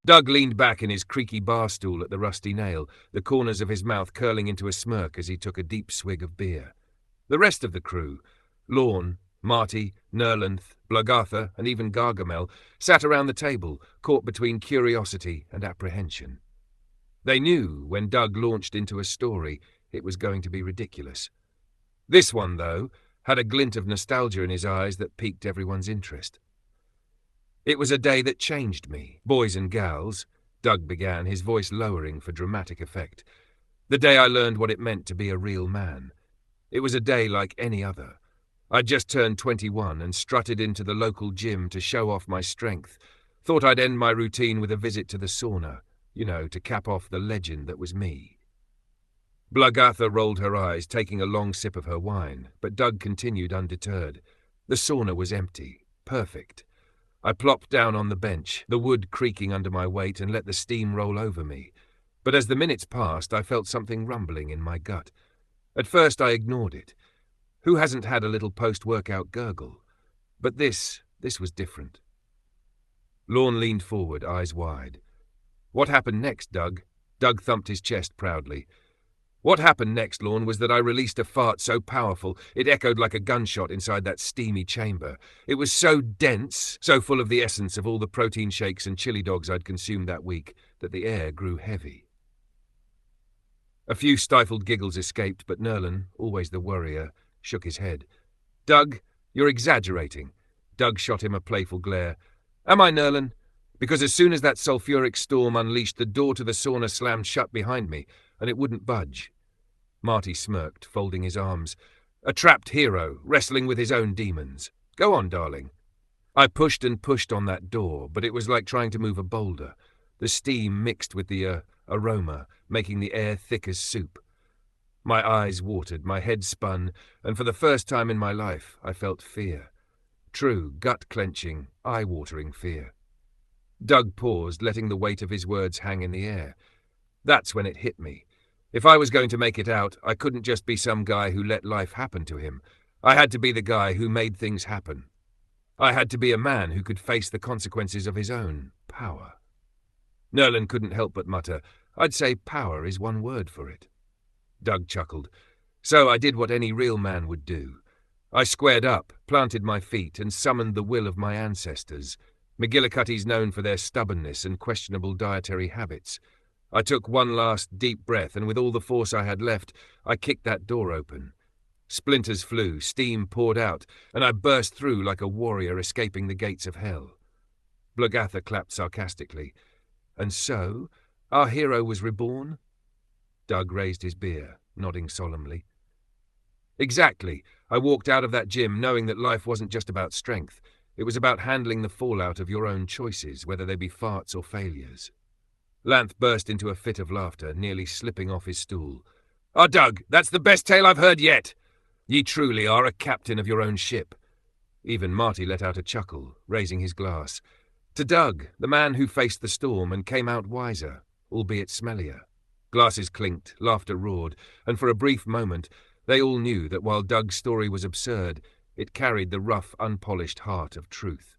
Doug leaned back in his creaky bar stool at the rusty nail, the corners of his mouth curling into a smirk as he took a deep swig of beer. The rest of the crew, Lorne, Marty, Nerlanth, Blogartha, and even Gargamel, sat around the table, caught between curiosity and apprehension. They knew when Doug launched into a story, it was going to be ridiculous. This one, though, had a glint of nostalgia in his eyes that piqued everyone's interest. It was a day that changed me, boys and gals, Doug began, his voice lowering for dramatic effect. The day I learned what it meant to be a real man. It was a day like any other. I'd just turned 21 and strutted into the local gym to show off my strength. Thought I'd end my routine with a visit to the sauna, to cap off the legend that was me. Blogartha rolled her eyes, taking a long sip of her wine, but Doug continued undeterred. The sauna was empty, perfect. I plopped down on the bench, the wood creaking under my weight, and let the steam roll over me. But as the minutes passed, I felt something rumbling in my gut. At first I ignored it. Who hasn't had a little post-workout gurgle? But this was different. Lorne leaned forward, eyes wide. What happened next, Doug? Doug thumped his chest proudly. What happened next, Lorne, was that I released a fart so powerful it echoed like a gunshot inside that steamy chamber. It was so dense, so full of the essence of all the protein shakes and chili dogs I'd consumed that week, that the air grew heavy. A few stifled giggles escaped, but Nerlan, always the worrier, shook his head. Doug, you're exaggerating. Doug shot him a playful glare. Am I, Nerlan? Because as soon as that sulfuric storm unleashed, the door to the sauna slammed shut behind me, and it wouldn't budge. Marty smirked, folding his arms. A trapped hero, wrestling with his own demons. Go on, darling. I pushed and pushed on that door, but it was like trying to move a boulder. The steam mixed with the aroma, making the air thick as soup. My eyes watered, my head spun, and for the first time in my life I felt fear. True, gut-clenching, eye-watering fear. Doug paused, letting the weight of his words hang in the air. That's when it hit me. If I was going to make it out, I couldn't just be some guy who let life happen to him. I had to be the guy who made things happen. I had to be a man who could face the consequences of his own power. Nerlan couldn't help but mutter, I'd say power is one word for it. Doug chuckled. So I did what any real man would do. I squared up, planted my feet, and summoned the will of my ancestors. McGillicuddy's known for their stubbornness and questionable dietary habits. I took one last deep breath, and with all the force I had left, I kicked that door open. Splinters flew, steam poured out, and I burst through like a warrior escaping the gates of hell. Blogartha clapped sarcastically. And so, our hero was reborn? Doug raised his beer, nodding solemnly. Exactly. I walked out of that gym knowing that life wasn't just about strength. It was about handling the fallout of your own choices, whether they be farts or failures. Lanth burst into a fit of laughter, nearly slipping off his stool. Ah, Doug, that's the best tale I've heard yet. Ye truly are a captain of your own ship. Even Marty let out a chuckle, raising his glass. To Doug, the man who faced the storm and came out wiser, albeit smellier. Glasses clinked, laughter roared, and for a brief moment they all knew that while Doug's story was absurd, it carried the rough, unpolished heart of truth.